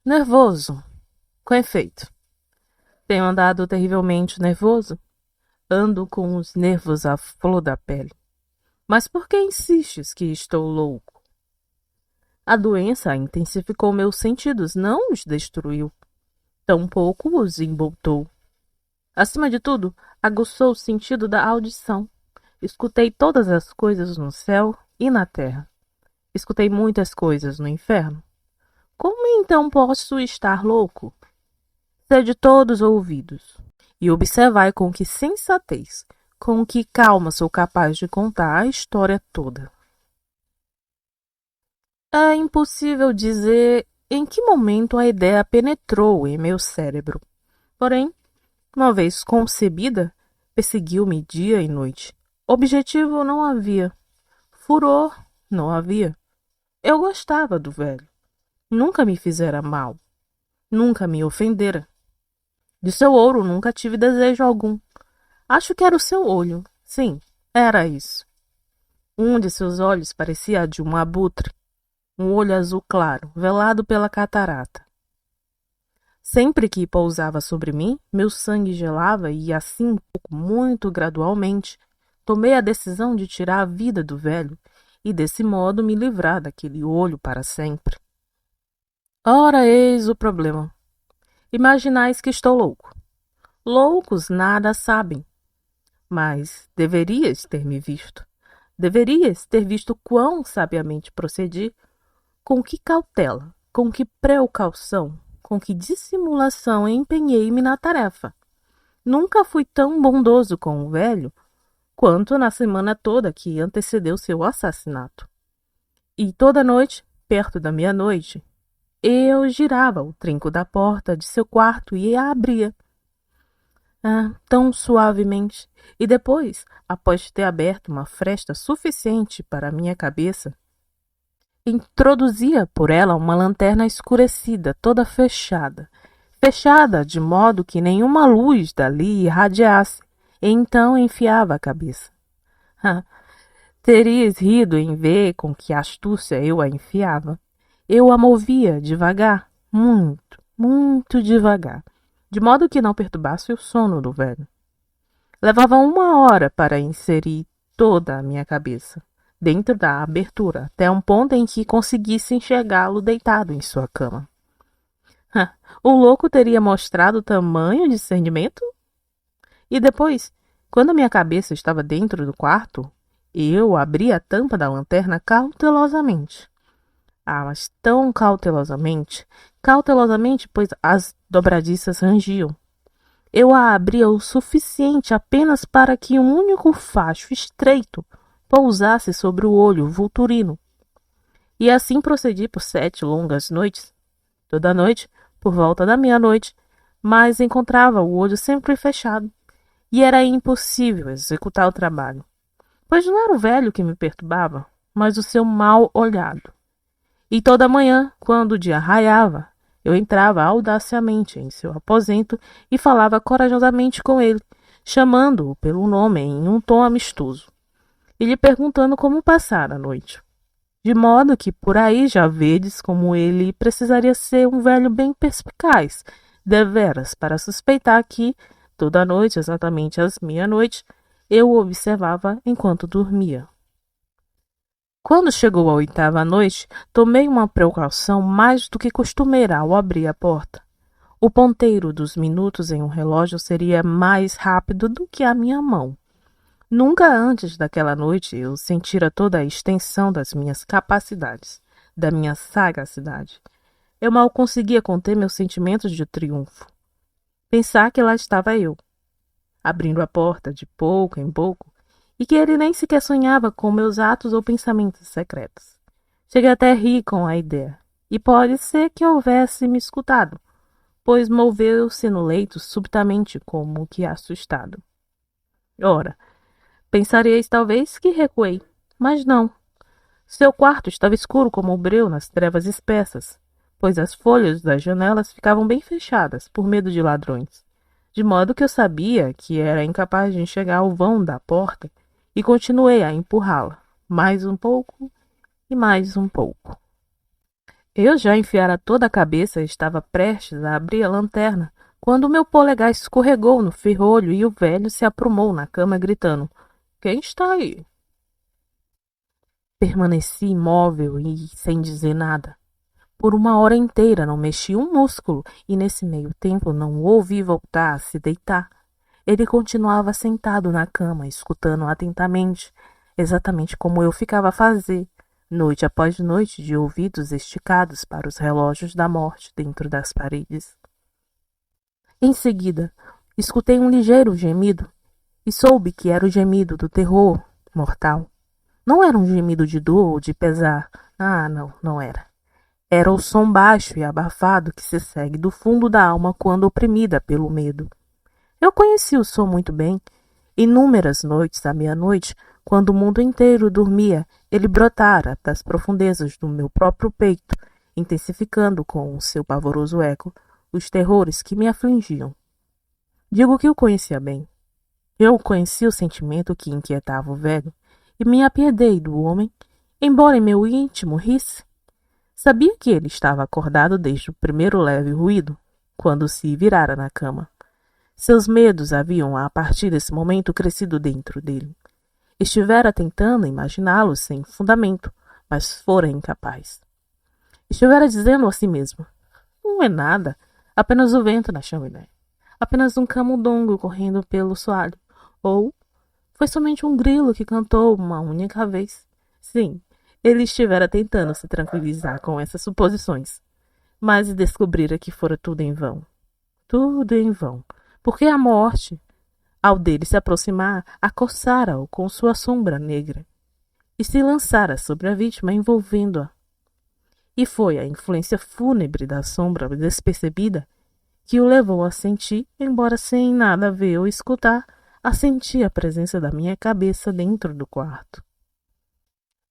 Nervoso. Com efeito. Tenho andado terrivelmente nervoso. Ando com os nervos à flor da pele. Mas por que insistes que estou louco? A doença intensificou meus sentidos, não os destruiu. Tampouco os emboltou. Acima de tudo, aguçou o sentido da audição. Escutei todas as coisas no céu e na terra. Escutei muitas coisas no inferno. Como então posso estar louco? Sede todos ouvidos, e observai com que sensatez, com que calma sou capaz de contar a história toda. É impossível dizer em que momento a ideia penetrou em meu cérebro. Porém, uma vez concebida, perseguiu-me dia e noite. Objetivo não havia. Furor não havia. Eu gostava do velho. Nunca me fizera mal. Nunca me ofendera. De seu ouro nunca tive desejo algum. Acho que era o seu olho. Sim, era isso. Um de seus olhos parecia de um abutre. Um olho azul claro, velado pela catarata. Sempre que pousava sobre mim, meu sangue gelava e assim, muito gradualmente, tomei a decisão de tirar a vida do velho e desse modo me livrar daquele olho para sempre. Ora, eis o problema. Imaginais que estou louco. Loucos nada sabem. Mas deverias ter me visto. Deverias ter visto quão sabiamente procedi, com que cautela, com que precaução, com que dissimulação empenhei-me na tarefa. Nunca fui tão bondoso com o velho quanto na semana toda que antecedeu seu assassinato. E toda noite, perto da meia-noite, eu girava o trinco da porta de seu quarto e a abria. Tão suavemente, e depois, após ter aberto uma fresta suficiente para a minha cabeça, introduzia por ela uma lanterna escurecida, toda fechada, fechada de modo que nenhuma luz dali irradiasse, e então enfiava a cabeça. Terias rido em ver com que astúcia eu a enfiava. Eu a movia devagar, muito, muito devagar, de modo que não perturbasse o sono do velho. Levava 1 hora para inserir toda a minha cabeça dentro da abertura, até um ponto em que conseguisse enxergá-lo deitado em sua cama. O louco teria mostrado tamanho discernimento? E depois, quando minha cabeça estava dentro do quarto, eu abri a tampa da lanterna cautelosamente. Mas tão cautelosamente, pois as dobradiças rangiam. Eu a abria o suficiente apenas para que um único facho estreito pousasse sobre o olho vulturino. E assim procedi por 7 longas noites. Toda noite, por volta da meia-noite, mas encontrava o olho sempre fechado, e era impossível executar o trabalho, pois não era o velho que me perturbava, mas o seu mal olhado. E toda manhã, quando o dia raiava, eu entrava audaciamente em seu aposento e falava corajosamente com ele, chamando-o pelo nome em um tom amistoso, e lhe perguntando como passara a noite. De modo que por aí já vedes como ele precisaria ser um velho bem perspicaz, deveras, para suspeitar que, toda noite, exatamente às meia-noite, eu o observava enquanto dormia. Quando chegou a 8ª noite, tomei uma precaução mais do que costumeira ao abrir a porta. O ponteiro dos minutos em um relógio seria mais rápido do que a minha mão. Nunca antes daquela noite eu sentira toda a extensão das minhas capacidades, da minha sagacidade. Eu mal conseguia conter meus sentimentos de triunfo. Pensar que lá estava eu, abrindo a porta de pouco em pouco, e que ele nem sequer sonhava com meus atos ou pensamentos secretos. Cheguei até a rir com a ideia, e pode ser que houvesse me escutado, pois moveu-se no leito subitamente como que assustado. Ora, pensaríeis talvez que recuei, mas não. Seu quarto estava escuro como o breu nas trevas espessas, pois as folhas das janelas ficavam bem fechadas por medo de ladrões, de modo que eu sabia que era incapaz de enxergar o vão da porta e continuei a empurrá-la, mais um pouco e mais um pouco. Eu já enfiara toda a cabeça e estava prestes a abrir a lanterna, quando o meu polegar escorregou no ferrolho e o velho se aprumou na cama gritando: "Quem está aí?" Permaneci imóvel e sem dizer nada. Por uma hora inteira não mexi um músculo e nesse meio tempo não o ouvi voltar a se deitar. Ele continuava sentado na cama, escutando atentamente, exatamente como eu ficava a fazer, noite após noite, de ouvidos esticados para os relógios da morte dentro das paredes. Em seguida, escutei um ligeiro gemido e soube que era o gemido do terror mortal. Não era um gemido de dor ou de pesar. Ah, não, não era. Era o som baixo e abafado que se segue do fundo da alma quando oprimida pelo medo. Eu conheci o som muito bem. Inúmeras noites à meia-noite, quando o mundo inteiro dormia, ele brotara das profundezas do meu próprio peito, intensificando com o seu pavoroso eco os terrores que me afligiam. Digo que o conhecia bem. Eu conhecia o sentimento que inquietava o velho e me apiedei do homem, embora em meu íntimo risse. Sabia que ele estava acordado desde o primeiro leve ruído, quando se virara na cama. Seus medos haviam, a partir desse momento, crescido dentro dele. Estivera tentando imaginá-los sem fundamento, mas fora incapaz. Estivera dizendo a si mesmo: não é nada, apenas o vento na chaminé, apenas um camundongo correndo pelo soalho, ou foi somente um grilo que cantou uma única vez. Sim, ele estivera tentando se tranquilizar com essas suposições, mas descobrira que fora tudo em vão. Tudo em vão, porque a morte, ao dele se aproximar, acossara-o com sua sombra negra e se lançara sobre a vítima, envolvendo-a. E foi a influência fúnebre da sombra despercebida que o levou a sentir, embora sem nada ver ou escutar, a sentir a presença da minha cabeça dentro do quarto.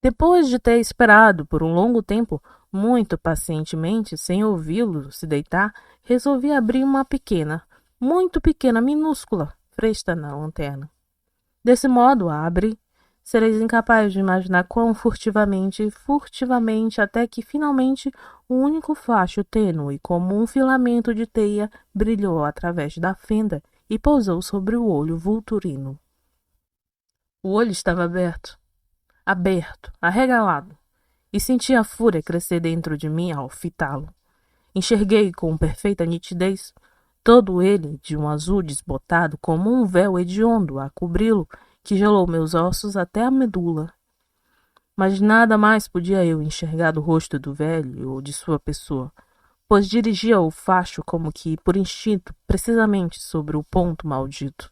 Depois de ter esperado por um longo tempo, muito pacientemente, sem ouvi-lo se deitar, resolvi abrir uma pequena, muito pequena, minúscula fresta na lanterna. Desse modo, a abri. Sereis incapaz de imaginar quão furtivamente, até que finalmente um único facho tênue, como um filamento de teia, brilhou através da fenda e pousou sobre o olho vulturino. O olho estava aberto, arregalado, e senti a fúria crescer dentro de mim ao fitá-lo. Enxerguei com perfeita nitidez todo ele de um azul desbotado como um véu hediondo a cobri-lo, que gelou meus ossos até a medula. Mas nada mais podia eu enxergar do rosto do velho ou de sua pessoa, pois dirigia o facho como que por instinto, precisamente sobre o ponto maldito.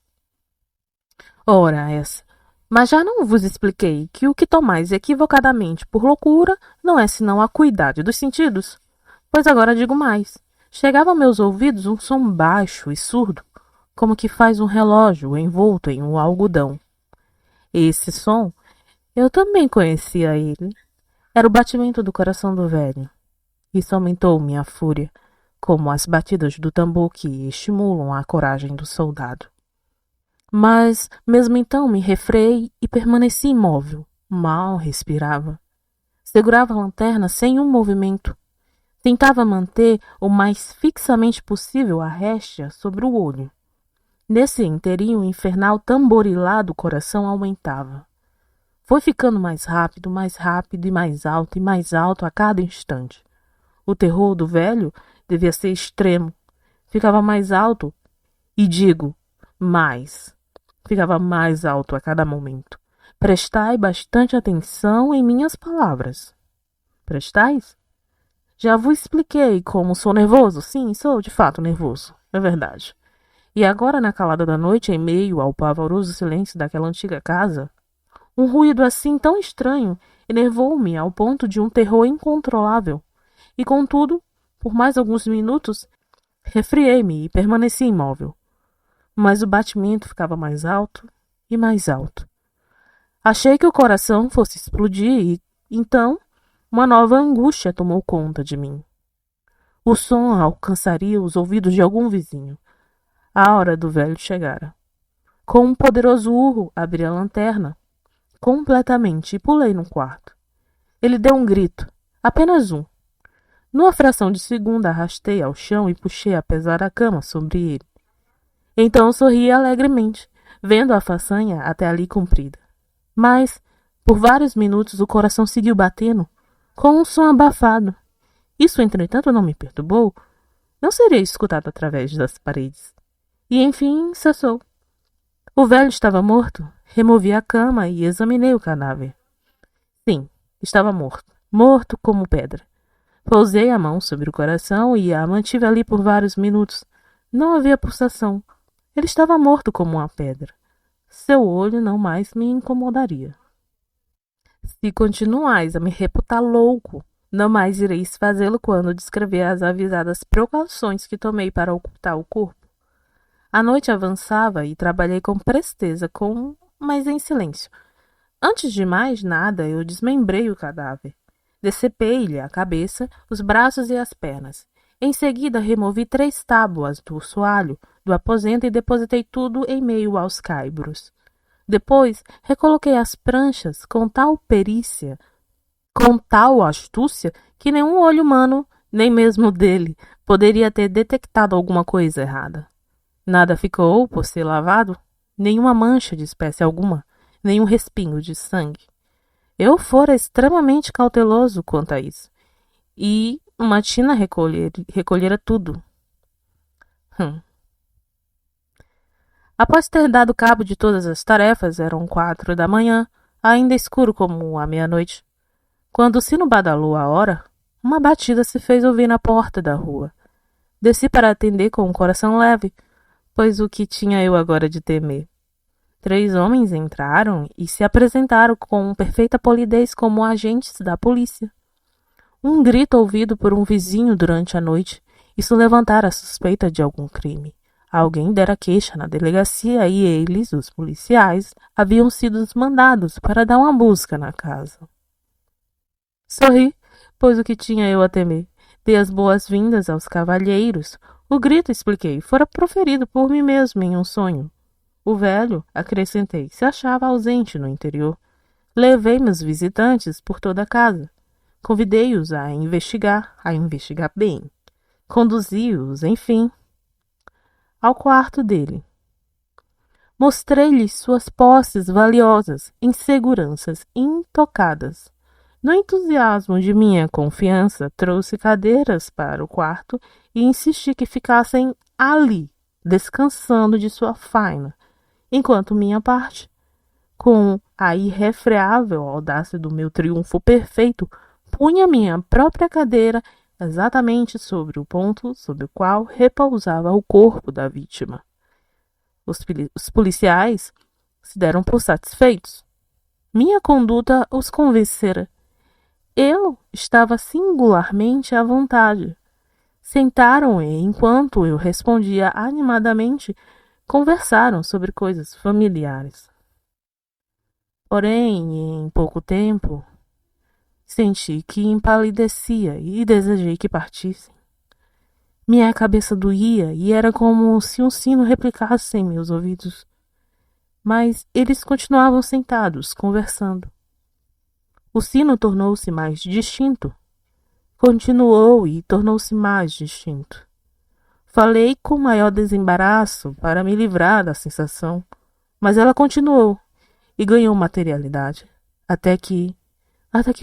Ora essa! Mas já não vos expliquei que o que tomais equivocadamente por loucura não é senão a acuidade dos sentidos? Pois agora digo mais. Chegava a meus ouvidos um som baixo e surdo, como que faz um relógio envolto em um algodão. Esse som, eu também conhecia ele. Era o batimento do coração do velho. Isso aumentou minha fúria, como as batidas do tambor que estimulam a coragem do soldado. Mas, mesmo então, me refreei e permaneci imóvel. Mal respirava. Segurava a lanterna sem um movimento. Tentava manter o mais fixamente possível a réstia sobre o olho. Nesse inteirinho, o infernal tamborilar do coração aumentava. Foi ficando mais rápido e mais alto a cada instante. O terror do velho devia ser extremo. Ficava mais alto, e digo, mais. Ficava mais alto a cada momento. Prestai bastante atenção em minhas palavras. Prestais? Já vos expliquei como sou nervoso. Sim, sou de fato nervoso. É verdade. E agora, na calada da noite, em meio ao pavoroso silêncio daquela antiga casa, um ruído assim tão estranho enervou-me ao ponto de um terror incontrolável. E, contudo, por mais alguns minutos, refriei-me e permaneci imóvel. Mas o batimento ficava mais alto e mais alto. Achei que o coração fosse explodir e, então, uma nova angústia tomou conta de mim. O som alcançaria os ouvidos de algum vizinho. A hora do velho chegara. Com um poderoso urro, abri a lanterna completamente e pulei no quarto. Ele deu um grito, apenas um. Numa fração de segundo, arrastei ao chão e puxei a pesada cama sobre ele. Então sorri alegremente, vendo a façanha até ali cumprida. Mas, por vários minutos, o coração seguiu batendo, com um som abafado. Isso, entretanto, não me perturbou. Não seria escutado através das paredes. E, enfim, cessou. O velho estava morto. Removi a cama e examinei o cadáver. Sim, estava morto. Morto como pedra. Pousei a mão sobre o coração e a mantive ali por vários minutos. Não havia pulsação. Ele estava morto como uma pedra. Seu olho não mais me incomodaria. Se continuais a me reputar louco, não mais ireis fazê-lo quando descrever as avisadas precauções que tomei para ocultar o corpo. A noite avançava e trabalhei com presteza, mas em silêncio. Antes de mais nada, eu desmembrei o cadáver. Decepei-lhe a cabeça, os braços e as pernas. Em seguida, removi 3 tábuas do soalho do aposento e depositei tudo em meio aos caibros. Depois, recoloquei as pranchas com tal perícia, com tal astúcia, que nenhum olho humano, nem mesmo dele, poderia ter detectado alguma coisa errada. Nada ficou por ser lavado, nenhuma mancha de espécie alguma, nenhum respingo de sangue. Eu fora extremamente cauteloso quanto a isso, e uma tina recolhera tudo. Após ter dado cabo de todas as tarefas, eram 4 da manhã, ainda escuro como a meia-noite. Quando o sino badalou a hora, uma batida se fez ouvir na porta da rua. Desci para atender com o coração leve, pois o que tinha eu agora de temer? 3 homens entraram e se apresentaram com perfeita polidez como agentes da polícia. Um grito ouvido por um vizinho durante a noite, isso levantara a suspeita de algum crime. Alguém dera queixa na delegacia e eles, os policiais, haviam sido mandados para dar uma busca na casa. Sorri, pois o que tinha eu a temer? Dei as boas-vindas aos cavalheiros. O grito, expliquei, fora proferido por mim mesmo em um sonho. O velho, acrescentei, se achava ausente no interior. Levei meus visitantes por toda a casa. Convidei-os a investigar bem. Conduzi-os, enfim, ao quarto dele. Mostrei-lhe suas posses valiosas, em seguranças intocadas. No entusiasmo de minha confiança, trouxe cadeiras para o quarto e insisti que ficassem ali, descansando de sua faina, enquanto minha parte, com a irrefreável audácia do meu triunfo perfeito, punha minha própria cadeira exatamente sobre o ponto sobre o qual repousava o corpo da vítima. Os policiais se deram por satisfeitos. Minha conduta os convencera. Eu estava singularmente à vontade. Sentaram e, enquanto eu respondia animadamente, conversaram sobre coisas familiares. Porém, em pouco tempo, senti que empalidecia e desejei que partissem. Minha cabeça doía e era como se um sino replicasse em meus ouvidos. Mas eles continuavam sentados, conversando. O sino tornou-se mais distinto. Continuou e tornou-se mais distinto. Falei com maior desembaraço para me livrar da sensação, mas ela continuou e ganhou materialidade, até que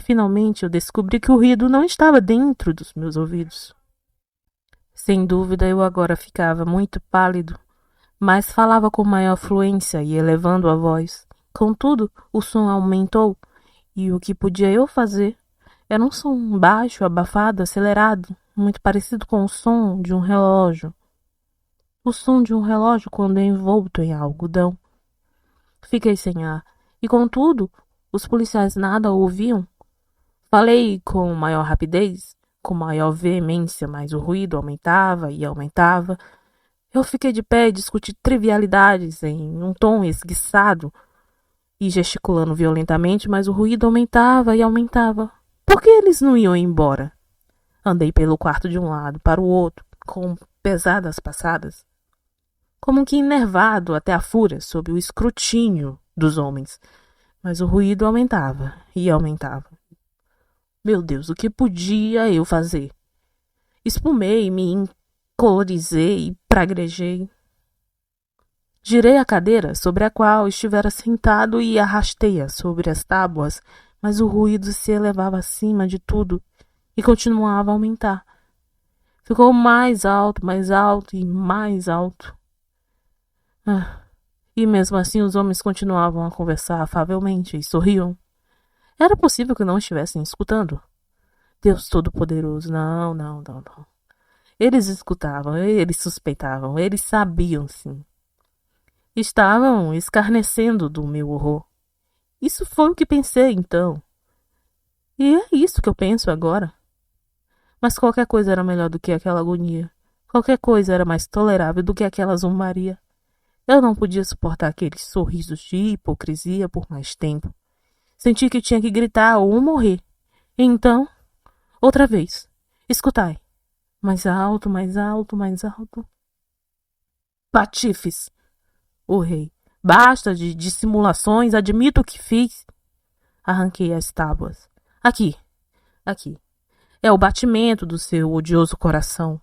finalmente eu descobri que o ruído não estava dentro dos meus ouvidos. Sem dúvida eu agora ficava muito pálido, mas falava com maior fluência e elevando a voz. Contudo, o som aumentou, e o que podia eu fazer? Era um som baixo, abafado, acelerado, muito parecido com o som de um relógio. O som de um relógio quando é envolto em algodão. Fiquei sem ar, e contudo, os policiais nada ouviam. Falei com maior rapidez, com maior veemência, mas o ruído aumentava e aumentava. Eu fiquei de pé e discuti trivialidades em um tom esguiçado e gesticulando violentamente, mas o ruído aumentava e aumentava. Por que eles não iam embora? Andei pelo quarto de um lado para o outro, com pesadas passadas, como que enervado até a fúria sob o escrutínio dos homens. Mas o ruído aumentava e aumentava. Meu Deus, o que podia eu fazer? Espumei, me encolorizei, praguejei. Girei a cadeira sobre a qual estivera sentado e arrastei-a sobre as tábuas, mas o ruído se elevava acima de tudo e continuava a aumentar. Ficou mais alto e mais alto. E mesmo assim os homens continuavam a conversar afavelmente e sorriam. Era possível que não estivessem escutando? Deus Todo-Poderoso, não, não, não, não. Eles escutavam, eles suspeitavam, eles sabiam, sim. Estavam escarnecendo do meu horror. Isso foi o que pensei, então. E é isso que eu penso agora. Mas qualquer coisa era melhor do que aquela agonia. Qualquer coisa era mais tolerável do que aquela zombaria. Eu não podia suportar aqueles sorrisos de hipocrisia por mais tempo. Senti que tinha que gritar ou morrer. Então, outra vez. Escutai. Mais alto, mais alto, mais alto. Patifes! Urrei. Basta de dissimulações, admito o que fiz. Arranquei as tábuas. Aqui, aqui. É o batimento do seu odioso coração.